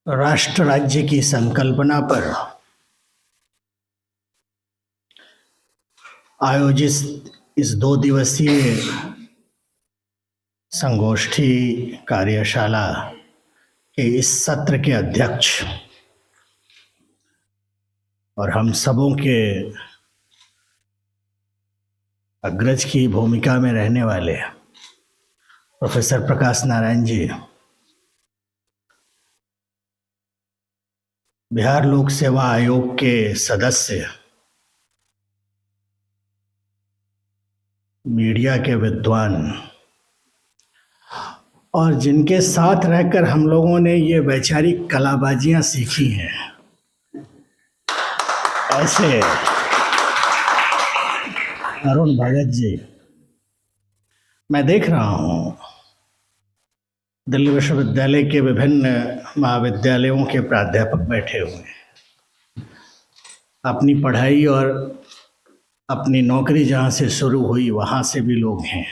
राष्ट्र राज्य की संकल्पना पर आयोजित इस 2 दिवसीय संगोष्ठी कार्यशाला के इस सत्र के अध्यक्ष और हम सबों के अग्रज की भूमिका में रहने वाले प्रोफेसर प्रकाश नारायण जी, बिहार लोक सेवा आयोग के सदस्य, मीडिया के विद्वान और जिनके साथ रहकर हम लोगों ने ये वैचारिक कलाबाजियां सीखी हैं, ऐसे अरुण भगत जी, मैं देख रहा हूँ दिल्ली विश्वविद्यालय के विभिन्न महाविद्यालयों के प्राध्यापक बैठे हुए हैं। अपनी पढ़ाई और अपनी नौकरी जहाँ से शुरू हुई वहाँ से भी लोग हैं।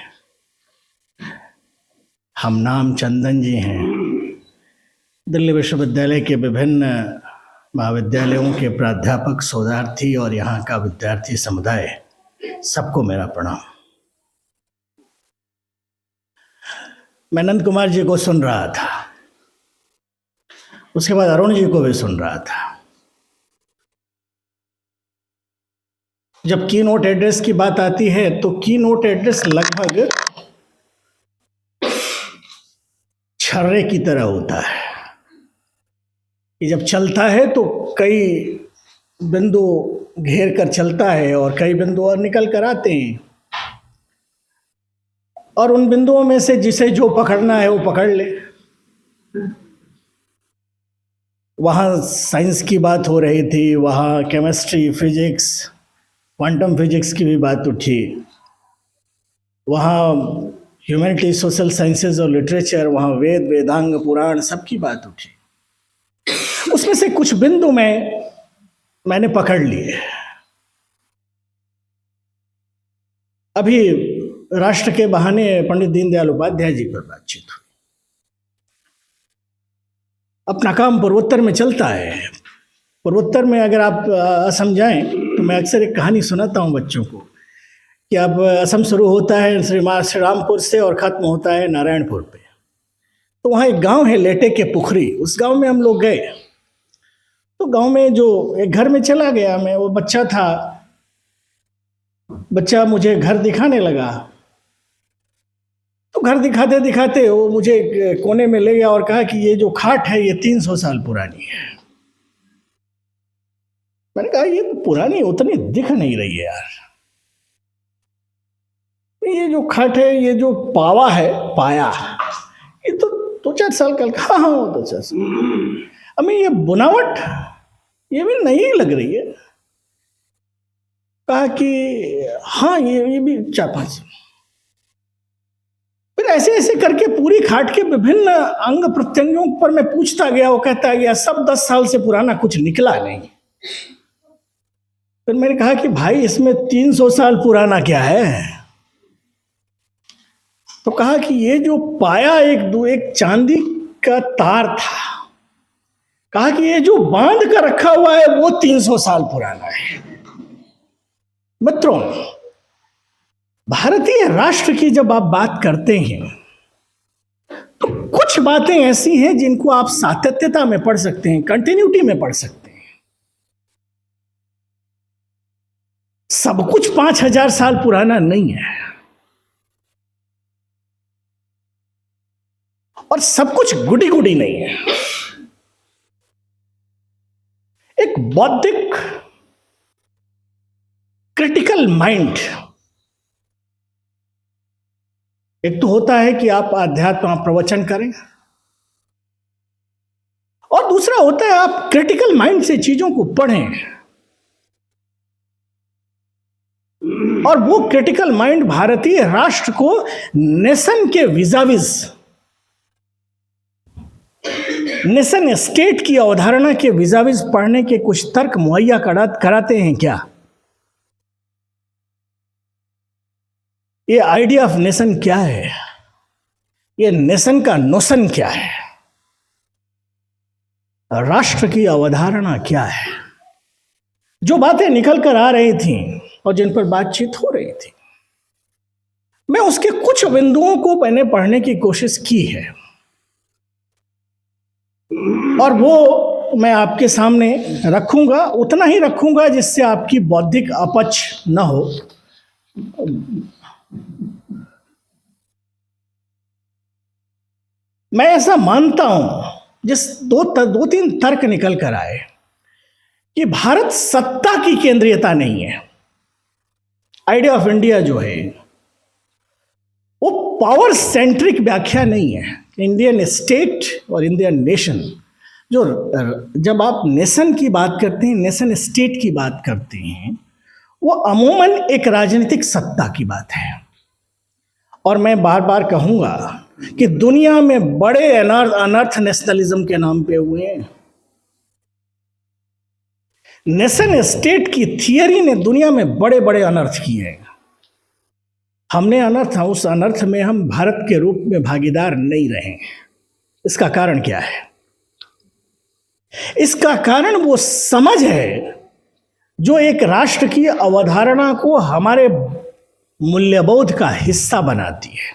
हम नाम चंदन जी हैं, दिल्ली विश्वविद्यालय के विभिन्न महाविद्यालयों के प्राध्यापक, शोधार्थी और यहाँ का विद्यार्थी समुदाय, सबको मेरा प्रणाम। मैं नंद कुमार जी को सुन रहा था, उसके बाद अरुण जी को भी सुन रहा था। जब की नोट एड्रेस की बात आती है तो की नोट एड्रेस लगभग छर्रे की तरह होता है कि जब चलता है तो कई बिंदु घेर कर चलता है और कई बिंदु और निकल कर आते हैं, और उन बिंदुओं में से जिसे जो पकड़ना है वो पकड़ ले। वहाँ साइंस की बात हो रही थी, वहाँ केमिस्ट्री, फिजिक्स, क्वांटम फिजिक्स की भी बात उठी, वहाँ ह्यूमैनिटी, सोशल साइंसेज और लिटरेचर, वहाँ वेद, वेदांग, पुराण, सबकी बात उठी। उसमें से कुछ बिंदु मैंने पकड़ लिए। अभी राष्ट्र के बहाने पंडित दीनदयाल उपाध्याय जी पर बातचीत हुई। अपना काम पूर्वोत्तर में चलता है। पूर्वोत्तर में अगर आप असम जाएं तो मैं अक्सर एक कहानी सुनाता हूं बच्चों को कि अब असम शुरू होता है श्री रामपुर से और ख़त्म होता है नारायणपुर पे। तो वहाँ एक गांव है लेटे के पुखरी, उस गांव में हम लोग गए। तो गांव में जो एक घर में चला गया मैं, वो बच्चा मुझे घर दिखाने लगा। तो घर दिखाते दिखाते वो मुझे कोने में ले गया और कहा कि ये जो खाट है ये 300 साल पुरानी है। मैंने कहा ये तो पुरानी उतनी दिख नहीं रही है यार, ये जो खाट है, ये जो पाया, ये तो 2-4 साल का। हाँ हाँ 2-4 साल। हमें ये बुनावट ये भी नई लग रही है। कहा कि हाँ ये भी 4-5 साल। फिर ऐसे ऐसे करके पूरी खाट के विभिन्न अंग प्रत्यंगों पर मैं पूछता गया। वो कहता गया सब 10 साल से पुराना कुछ निकला नहीं। फिर मैंने कहा कि भाई इसमें 300 साल पुराना क्या है? तो कहा कि ये जो पाया एक चांदी का तार था। कहा कि ये जो बांध कर रखा हुआ है वो 300 साल पुराना है। मित्रों, भारतीय राष्ट्र की जब आप बात करते हैं तो कुछ बातें ऐसी हैं जिनको आप सातत्यता में पढ़ सकते हैं, कंटिन्यूटी में पढ़ सकते हैं। सब कुछ 5000 साल पुराना नहीं है और सब कुछ गुडी गुडी नहीं है। एक बौद्धिक क्रिटिकल माइंड, एक तो होता है कि आप अध्यात्म प्रवचन करें, और दूसरा होता है आप क्रिटिकल माइंड से चीजों को पढ़ें। और वो क्रिटिकल माइंड भारतीय राष्ट्र को नेशन के विजाविज, नेशन स्टेट की अवधारणा के विजाविज पढ़ने के कुछ तर्क मुहैया कराते हैं क्या? ये आइडिया ऑफ नेशन क्या है? ये नेशन का नोशन क्या है? राष्ट्र की अवधारणा क्या है। जो बातें निकल कर आ रही थी और जिन पर बातचीत हो रही थी, मैं उसके कुछ बिंदुओं को मैंने पढ़ने की कोशिश की है और वो मैं आपके सामने रखूंगा, उतना ही रखूंगा जिससे आपकी बौद्धिक अपच न हो। मैं ऐसा मानता हूं, जिस दो तीन तर्क निकल कर आए कि भारत सत्ता की केंद्रीयता नहीं है। आइडिया ऑफ इंडिया जो है वो पावर सेंट्रिक व्याख्या नहीं है। इंडियन स्टेट और इंडियन नेशन, जो जब आप नेशन की बात करते हैं, नेशन स्टेट की बात करते हैं, वो अमूमन एक राजनीतिक सत्ता की बात है। और मैं बार बार कहूंगा कि दुनिया में बड़े अनर्थ नेशनलिज्म के नाम पे हुए हैं। नेशन स्टेट की थियरी ने दुनिया में बड़े बड़े अनर्थ किए हैं। हमने उस अनर्थ में हम भारत के रूप में भागीदार नहीं रहे। इसका कारण क्या है? इसका कारण वो समझ है जो एक राष्ट्र की अवधारणा को हमारे मूल्यबोध का हिस्सा बनाती है।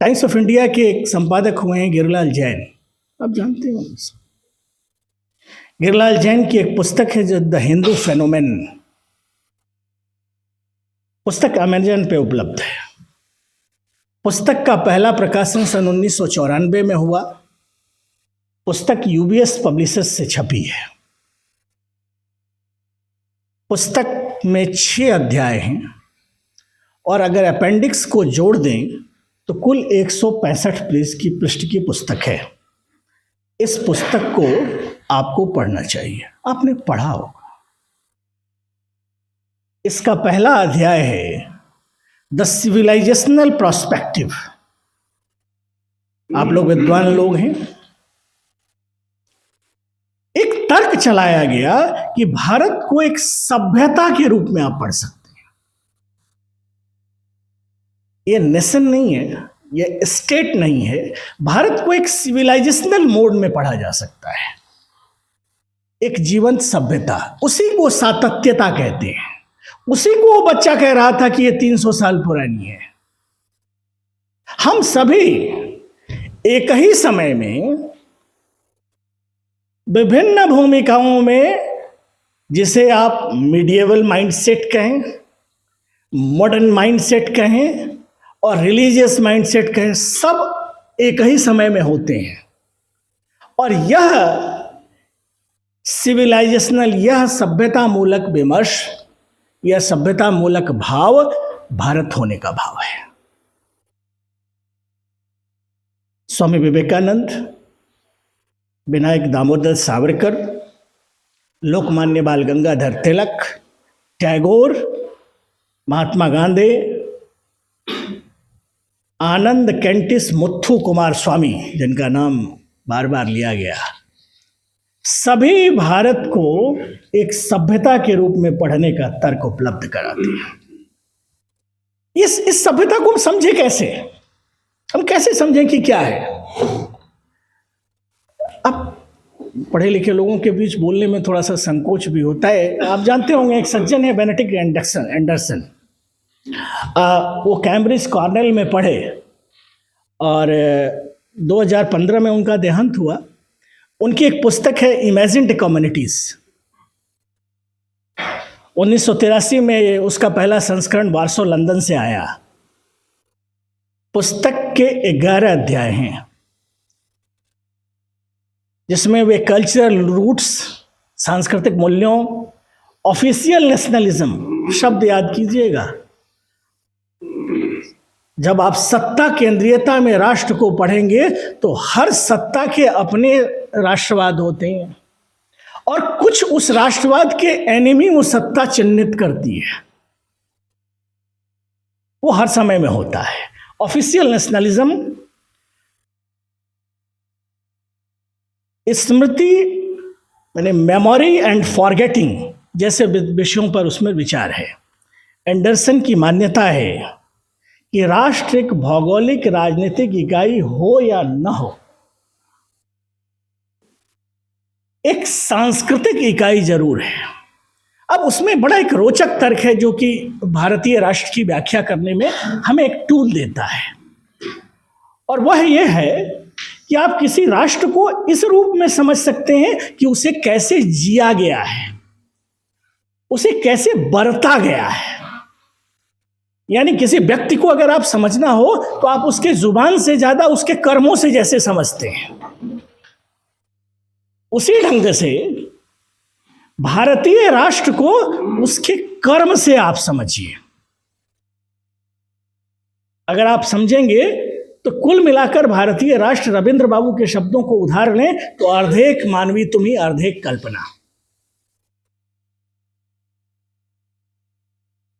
टाइम्स ऑफ इंडिया के एक संपादक हुए हैं गिरिलाल जैन, आप जानते हो। गिरिलाल जैन की एक पुस्तक है जो द हिंदू फेनोमेन, पुस्तक अमेजन पे उपलब्ध है। पुस्तक का पहला प्रकाशन सन 1994 में हुआ। पुस्तक यूबीएस पब्लिशर्स से छपी है। पुस्तक में 6 अध्याय हैं और अगर अपेंडिक्स को जोड़ दें तो कुल 165 पेज की पृष्ठ की पुस्तक है। इस पुस्तक को आपको पढ़ना चाहिए, आपने पढ़ा होगा। इसका पहला अध्याय है द सिविलाइजेशनल प्रोस्पेक्टिव। आप लोग विद्वान लोग हैं। एक तर्क चलाया गया कि भारत को एक सभ्यता के रूप में आप पढ़ सकते हैं। ये नेशन नहीं है, ये स्टेट नहीं है। भारत को एक सिविलाइजेशनल मोड में पढ़ा जा सकता है, एक जीवंत सभ्यता। उसी को सातत्यता कहते हैं। उसी को वो बच्चा कह रहा था कि ये 300 साल पुरानी है। हम सभी एक ही समय में विभिन्न भूमिकाओं में, जिसे आप मीडिएवल माइंडसेट कहें, मॉडर्न माइंडसेट कहें और रिलीजियस माइंडसेट कहें, सब एक ही समय में होते हैं। और यह सिविलाइजेशनल, यह सभ्यता मूलक विमर्श, यह सभ्यता मूलक भाव भारत होने का भाव है। स्वामी विवेकानंद, विनायक दामोदर सावरकर, लोकमान्य बाल गंगाधर तिलक, टैगोर, महात्मा गांधी, आनंद कैंटिस मुथु कुमार स्वामी, जिनका नाम बार बार लिया गया, सभी भारत को एक सभ्यता के रूप में पढ़ने का तर्क उपलब्ध कराते हैं। इस सभ्यता को हम समझे कैसे? हम कैसे समझें कि क्या है? अब पढ़े लिखे लोगों के बीच बोलने में थोड़ा सा संकोच भी होता है। आप जानते होंगे, एक सज्जन है बेनेडिक्ट एंडरसन। वो कैम्ब्रिज कॉर्नेल में पढ़े और 2015 में उनका देहांत हुआ। उनकी एक पुस्तक है इमेजिन्ड कम्युनिटीज। 1983 में उसका पहला संस्करण वार्सो लंदन से आया। पुस्तक के 11 अध्याय हैं, जिसमें वे कल्चरल रूट्स, सांस्कृतिक मूल्यों, ऑफिशियल नेशनलिज्म, शब्द याद कीजिएगा। जब आप सत्ता केंद्रीयता में राष्ट्र को पढ़ेंगे तो हर सत्ता के अपने राष्ट्रवाद होते हैं और कुछ उस राष्ट्रवाद के एनिमी वो सत्ता चिन्हित करती है। वो हर समय में होता है। ऑफिशियल नेशनलिज्म, स्मृति यानी मेमोरी एंड फॉरगेटिंग जैसे विषयों पर उसमें विचार है। एंडरसन की मान्यता है कि राष्ट्र एक भौगोलिक राजनीतिक इकाई हो या न हो, एक सांस्कृतिक इकाई जरूर है। अब उसमें बड़ा एक रोचक तर्क है जो कि भारतीय राष्ट्र की व्याख्या करने में हमें एक टूल देता है, और वह यह है कि आप किसी राष्ट्र को इस रूप में समझ सकते हैं कि उसे कैसे जिया गया है, उसे कैसे बरता गया है। यानी किसी व्यक्ति को अगर आप समझना हो तो आप उसके जुबान से ज्यादा उसके कर्मों से जैसे समझते हैं, उसी ढंग से भारतीय राष्ट्र को उसके कर्म से आप समझिए। अगर आप समझेंगे तो कुल मिलाकर भारतीय राष्ट्र, रविंद्र बाबू के शब्दों को उधार लें तो अर्धेक मानवी तुम्ही अर्धेक कल्पना।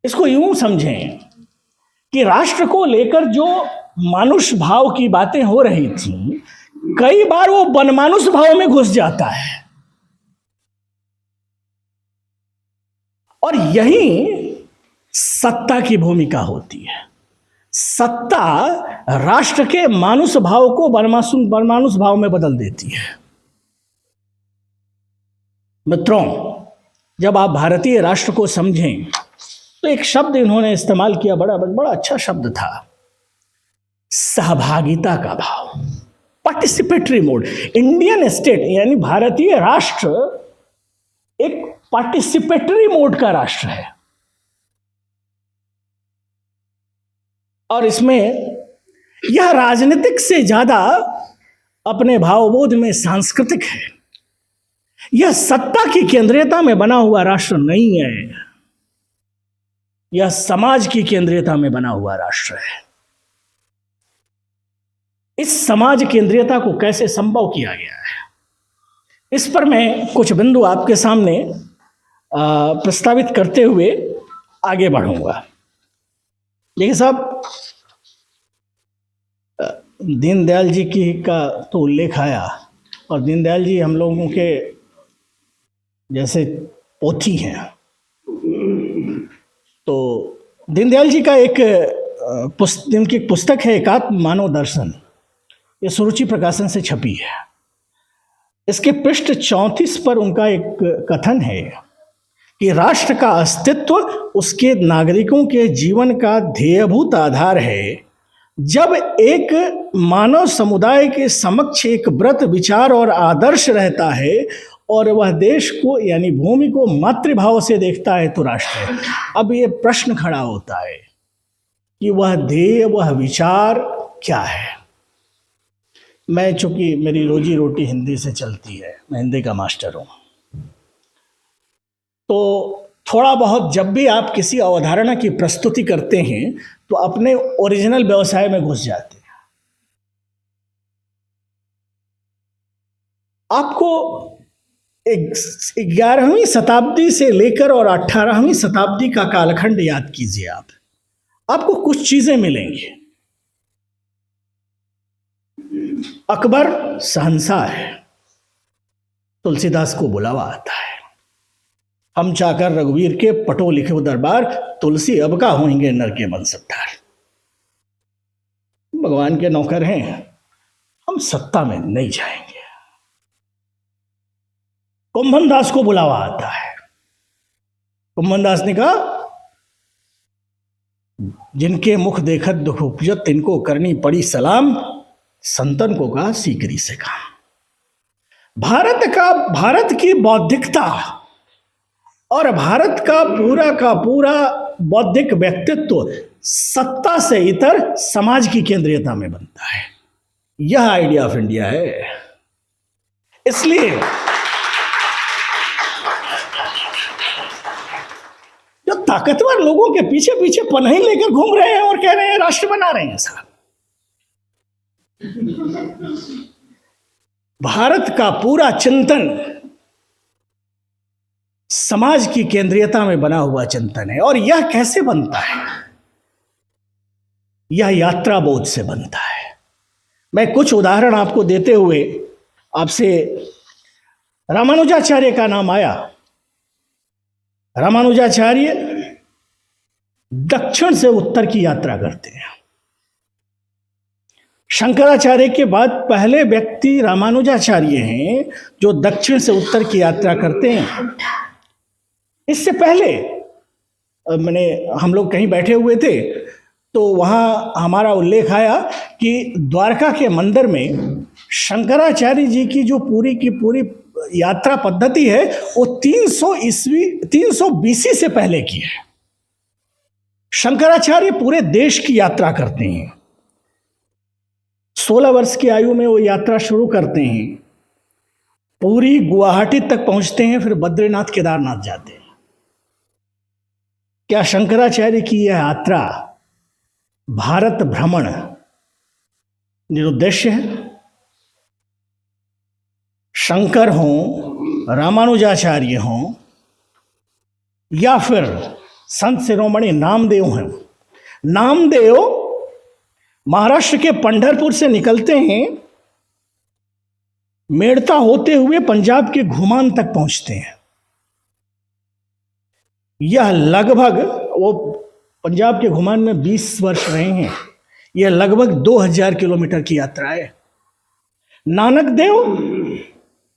इसको यूं समझें कि राष्ट्र को लेकर जो मानुष भाव की बातें हो रही थी, कई बार वो बनमानुष भाव में घुस जाता है, और यही सत्ता की भूमिका होती है। सत्ता राष्ट्र के मानुष भाव को बनमानुष भाव में बदल देती है। मित्रों, जब आप भारतीय राष्ट्र को समझें तो एक शब्द इन्होंने इस्तेमाल किया, बड़ा अच्छा शब्द था, सहभागिता का भाव, पार्टिसिपेटरी मोड। इंडियन स्टेट यानी भारतीय राष्ट्र एक पार्टिसिपेटरी मोड का राष्ट्र है, और इसमें यह राजनीतिक से ज्यादा अपने भावबोध में सांस्कृतिक है। यह सत्ता की केंद्रीयता में बना हुआ राष्ट्र नहीं है, यह समाज की केंद्रीयता में बना हुआ राष्ट्र है। इस समाज केंद्रीयता को कैसे संभव किया गया है, इस पर मैं कुछ बिंदु आपके सामने प्रस्तावित करते हुए आगे बढ़ूंगा। देखिए साहब, दीनदयाल जी की का तो उल्लेख आया, और दीनदयाल जी हम लोगों के जैसे पोथी हैं। तो दीनदयाल जी का उनकी पुस्तक है एकात्म मानव दर्शन, ये सुरुचि प्रकाशन से छपी है। इसके पृष्ठ 34 पर उनका एक कथन है कि राष्ट्र का अस्तित्व उसके नागरिकों के जीवन का ध्येयभूत आधार है। जब एक मानव समुदाय के समक्ष एक व्रत, विचार और आदर्श रहता है और वह देश को यानी भूमि को मातृभाव से देखता है तो राष्ट्र है। अब ये प्रश्न खड़ा होता है कि वह ध्येय, वह विचार क्या है। मैं, चूंकि मेरी रोजी रोटी हिंदी से चलती है, मैं हिंदी का मास्टर हूं, तो थोड़ा बहुत जब भी आप किसी अवधारणा की प्रस्तुति करते हैं तो अपने ओरिजिनल व्यवसाय में घुस जाते हैं। आपको 11वीं शताब्दी से लेकर और 18वीं शताब्दी का कालखंड याद कीजिए। आपको कुछ चीजें मिलेंगी। अकबर शहंशाह है, तुलसीदास को बुलावा आता है, हम चाकर रघुवीर के पटो लिखे दरबार, तुलसी अब का होंगे नर के मनसबदार। भगवान के नौकर हैं, हम सत्ता में नहीं जाएंगे। कुंभन दास को बुलावा आता है, कुंभन दास ने कहा जिनके मुख देखत दुख उपजत, तिनको करनी पड़ी सलाम, संतन को कहा सीकरी से कहा। भारत की बौद्धिकता और भारत का पूरा बौद्धिक व्यक्तित्व सत्ता से इतर समाज की केंद्रीयता में बनता है। यह आइडिया ऑफ इंडिया है। इसलिए जो ताकतवर लोगों के पीछे पीछे पनाही लेकर घूम रहे हैं और कह रहे हैं राष्ट्र बना रहे हैं साहब, भारत का पूरा चिंतन समाज की केंद्रीयता में बना हुआ चिंतन है। और यह कैसे बनता है? यह यात्रा बोध से बनता है। मैं कुछ उदाहरण आपको देते हुए आपसे, रामानुजाचार्य का नाम आया। रामानुजाचार्य दक्षिण से उत्तर की यात्रा करते हैं। शंकराचार्य के बाद पहले व्यक्ति रामानुजाचार्य हैं जो दक्षिण से उत्तर की यात्रा करते हैं। इससे पहले हम लोग कहीं बैठे हुए थे तो वहाँ हमारा उल्लेख आया कि द्वारका के मंदिर में शंकराचार्य जी की जो पूरी की पूरी यात्रा पद्धति है वो 300 BC से पहले की है। शंकराचार्य पूरे देश की यात्रा करते हैं। 16 वर्ष की आयु में वो यात्रा शुरू करते हैं, पूरी गुवाहाटी तक पहुंचते हैं, फिर बद्रीनाथ केदारनाथ जाते हैं। क्या शंकराचार्य की यह यात्रा भारत भ्रमण निरुद्देश्य है? शंकर हों, रामानुजाचार्य हों या फिर संत शिरोमणि नामदेव हैं। नामदेव महाराष्ट्र के पंढरपुर से निकलते हैं, मेड़ता होते हुए पंजाब के घुमान तक पहुंचते हैं। यह लगभग, वो पंजाब के घुमान में 20 वर्ष रहे हैं, यह लगभग 2000 किलोमीटर की यात्रा है। नानक देव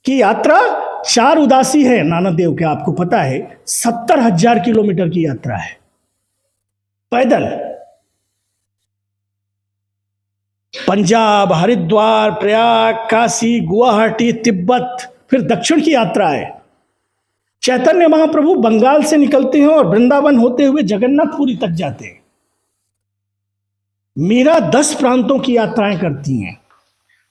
की यात्रा 4 उदासी है। नानक देव के आपको पता है 70,000 किलोमीटर की यात्रा है पैदल। पंजाब, हरिद्वार, प्रयाग, काशी, गुवाहाटी, तिब्बत, फिर दक्षिण की यात्रा है। चैतन्य महाप्रभु बंगाल से निकलते हैं और वृंदावन होते हुए जगन्नाथपुरी तक जाते हैं। मीरा 10 प्रांतों की यात्राएं करती हैं।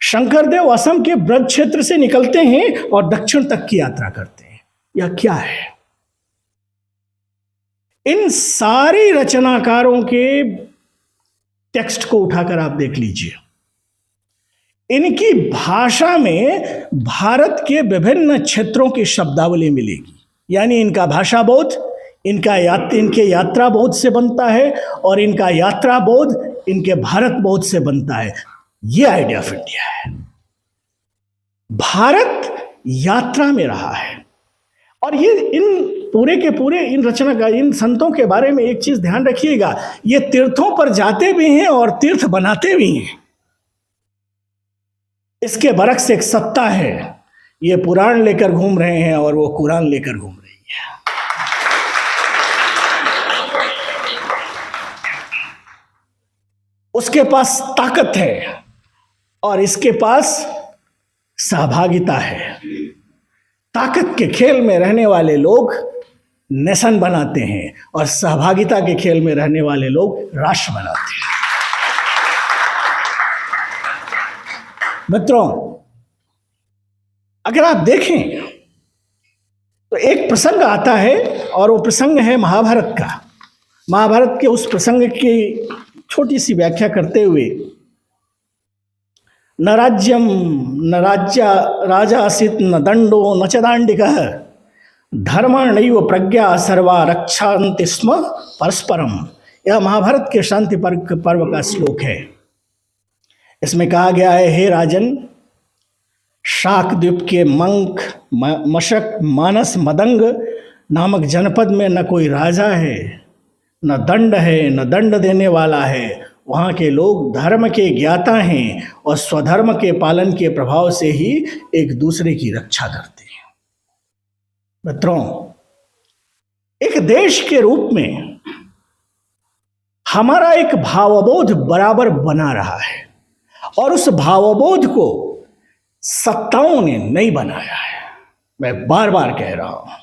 शंकरदेव असम के ब्रज क्षेत्र से निकलते हैं और दक्षिण तक की यात्रा करते हैं। यह क्या है? इन सारी रचनाकारों के टेक्स्ट को उठाकर आप देख लीजिए। इनकी भाषा में भारत के विभिन्न क्षेत्रों की शब्दावली मिलेगी। यानी इनका भाषा बोध, इनके यात्रा बोध से बनता है और इनका यात्रा बोध इनके भारत बोध से बनता है। ये आइडिया ऑफ इंडिया है। भारत यात्रा में रहा है। और ये इन पूरे के पूरे इन रचनाकार, इन संतों के बारे में एक चीज ध्यान रखिएगा, ये तीर्थों पर जाते भी हैं और तीर्थ बनाते भी हैं। इसके बरक्स एक सत्ता है, ये पुराण लेकर घूम रहे हैं और वो कुरान लेकर घूम रही है। उसके पास ताकत है और इसके पास सहभागिता है। ताकत के खेल में रहने वाले लोग नेशन बनाते हैं और सहभागिता के खेल में रहने वाले लोग राष्ट्र बनाते हैं। मित्रों, अगर आप देखें तो एक प्रसंग आता है और वो प्रसंग है महाभारत का। महाभारत के उस प्रसंग की छोटी सी व्याख्या करते हुए, न राज्यम न राजा आसीत न दंडो न च दांडिकः धर्मणैव प्रज्ञा सर्वा रक्षन्ति स्म परस्परम। यह महाभारत के शांति पर्व का श्लोक है। इसमें कहा गया है, हे राजन, शाकद्वीप के मंक, मशक, मानस, मदंग नामक जनपद में न कोई राजा है, न दंड है, न दंड देने वाला है। वहाँ के लोग धर्म के ज्ञाता हैं और स्वधर्म के पालन के प्रभाव से ही एक दूसरे की रक्षा करते हैं। मित्रों, एक देश के रूप में हमारा एक भावबोध बराबर बना रहा है और उस भावबोध को सत्ताओं ने नहीं बनाया है। मैं बार बार कह रहा हूं,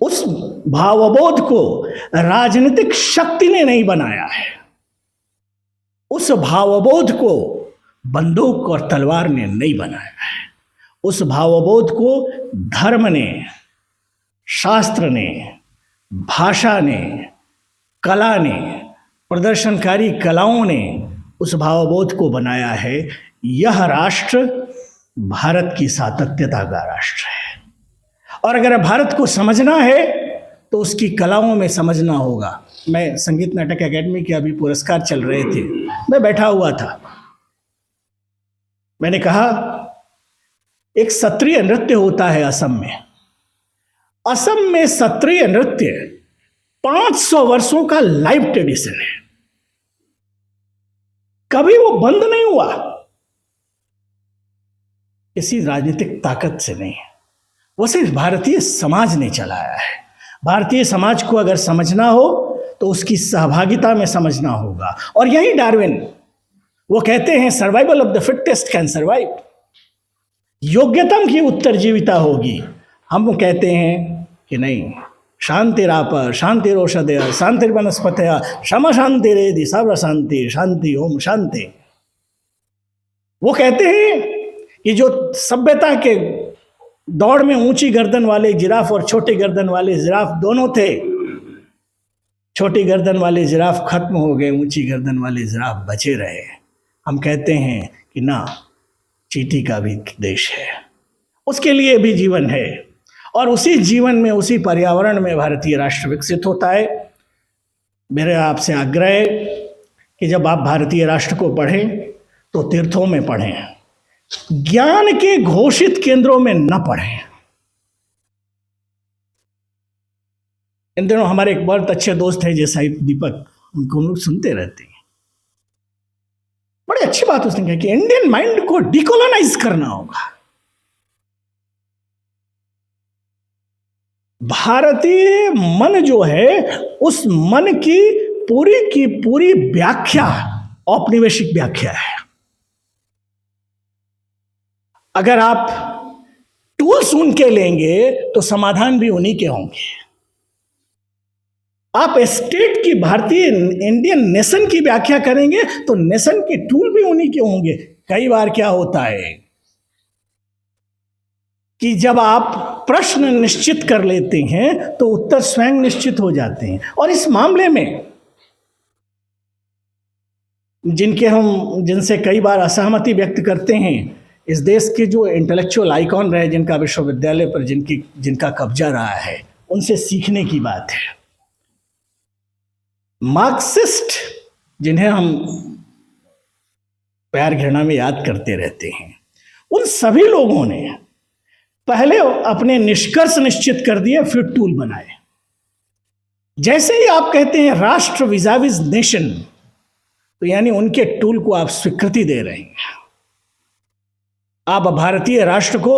उस भावबोध को राजनीतिक शक्ति ने नहीं बनाया है। उस भावबोध को बंदूक और तलवार ने नहीं बनाया है। उस भावबोध को धर्म ने, शास्त्र ने, भाषा ने, कला ने, प्रदर्शनकारी कलाओं ने उस भावबोध को बनाया है। यह राष्ट्र भारत की सातत्यता का राष्ट्र है और अगर भारत को समझना है तो उसकी कलाओं में समझना होगा। मैं संगीत नाटक एकेडमी के अभी पुरस्कार चल रहे थे, मैं बैठा हुआ था। मैंने कहा, एक सत्रिय नृत्य होता है असम में। असम में सत्रिय नृत्य 500 वर्षों का लाइव ट्रेडिशन है। कभी वो बंद नहीं हुआ, किसी राजनीतिक ताकत से नहीं, वो सिर्फ भारतीय समाज ने चलाया है। भारतीय समाज को अगर समझना हो तो उसकी सहभागिता में समझना होगा। और यही डार्विन, वो कहते हैं survival of the fittest can survive, योग्यतम की उत्तरजीविता होगी। हम कहते हैं कि नहीं, शांतिराप शांतिरोषधय शांतिर्वनस्पतय क्षमा शांतिरेधि सर्व शांति शांति ओम शांति। वो कहते हैं कि जो सभ्यता के दौड़ में ऊंची गर्दन वाले जिराफ और छोटी गर्दन वाले जिराफ दोनों थे, छोटी गर्दन वाले जिराफ खत्म हो गए, ऊंची गर्दन वाले जिराफ बचे रहे। हम कहते हैं कि ना, चींटी का भी देश है, उसके लिए भी जीवन है, और उसी जीवन में, उसी पर्यावरण में भारतीय राष्ट्र विकसित होता है। मेरे आपसे आग्रह है कि जब आप भारतीय राष्ट्र को पढ़ें तो तीर्थों में पढ़ें, ज्ञान के घोषित केंद्रों में न पढ़ें। इन दिनों हमारे एक बहुत अच्छे दोस्त हैं जैसा दीपक, उनको हम लोग सुनते रहते हैं। बड़ी अच्छी बात उसने कहा कि इंडियन माइंड को डिकोलोनाइज करना होगा। भारतीय मन जो है, उस मन की पूरी व्याख्या औपनिवेशिक व्याख्या है। अगर आप टूल्स उनके लेंगे तो समाधान भी उन्हीं के होंगे। आप स्टेट की, भारतीय इंडियन नेशन की व्याख्या करेंगे तो नेशन के टूल भी उन्हीं के होंगे। कई बार क्या होता है कि जब आप प्रश्न निश्चित कर लेते हैं तो उत्तर स्वयं निश्चित हो जाते हैं। और इस मामले में जिनसे कई बार असहमति व्यक्त करते हैं, इस देश के जो इंटेलेक्चुअल आइकॉन रहे, जिनका विश्वविद्यालय पर जिनका कब्जा रहा है, उनसे सीखने की बात है। मार्क्सिस्ट, जिन्हें हम प्यार घृणा में याद करते रहते हैं, उन सभी लोगों ने पहले अपने निष्कर्ष निश्चित कर दिए, फिर टूल बनाए। जैसे ही आप कहते हैं राष्ट्र विजाविज नेशन, तो यानी उनके टूल को आप स्वीकृति दे रहे हैं। आप भारतीय राष्ट्र को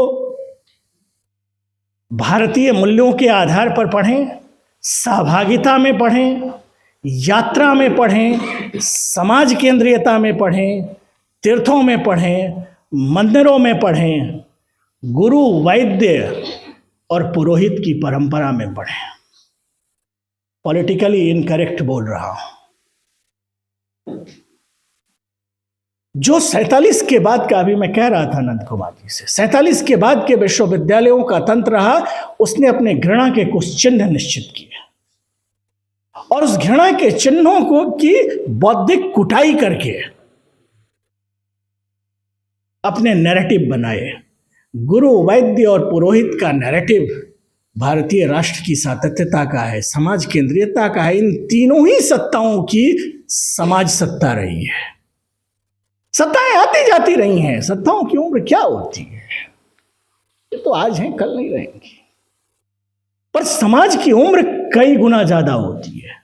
भारतीय मूल्यों के आधार पर पढ़ें, सहभागिता में पढ़ें, यात्रा में पढ़ें, समाज केंद्रीयता में पढ़ें, तीर्थों में पढ़ें, मंदिरों में पढ़ें, गुरु, वैद्य और पुरोहित की परंपरा में पढ़ें। पॉलिटिकली इनकरेक्ट बोल रहा हूं। जो 47 के बाद का, अभी मैं कह रहा था नंद कुमार जी से, 47 के बाद के विश्वविद्यालयों का तंत्र रहा, उसने अपने घृणा के कुछ चिन्ह निश्चित किए और उस घृणा के चिन्हों को की बौद्धिक कुटाई करके अपने नैरेटिव बनाए। गुरु, वैद्य और पुरोहित का नैरेटिव भारतीय राष्ट्र की सातत्यता का है, समाज केंद्रीयता का है। इन तीनों ही सत्ताओं की समाज सत्ता रही है। सत्ताएं आती जाती रही हैं, सत्ताओं की उम्र क्या होती है, ये तो आज हैं, कल नहीं रहेंगी। पर समाज की उम्र कई गुना ज्यादा होती है।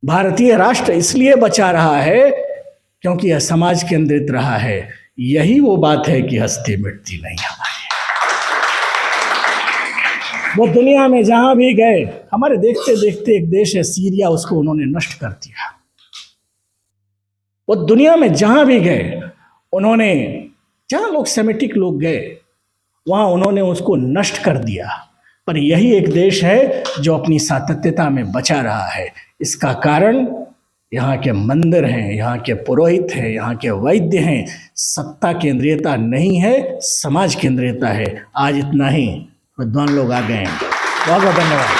भारतीय राष्ट्र इसलिए बचा रहा है क्योंकि यह समाज केंद्रित रहा है। यही वो बात है कि हस्ती मिटती नहीं हमारी। वो दुनिया में जहां भी गए, हमारे देखते देखते एक देश है सीरिया, उसको उन्होंने नष्ट कर दिया। वो दुनिया में जहां भी गए, उन्होंने, जहां लोग सेमेटिक लोग गए, वहां उन्होंने उसको नष्ट कर दिया। पर यही एक देश है जो अपनी सातत्यता में बचा रहा है। इसका कारण यहाँ के मंदिर हैं, यहाँ के पुरोहित हैं, यहाँ के वैद्य हैं। सत्ता केंद्रीयता नहीं है, समाज केंद्रीयता है। आज इतना ही, विद्वान लोग आ गए हैं। बहुत बहुत धन्यवाद।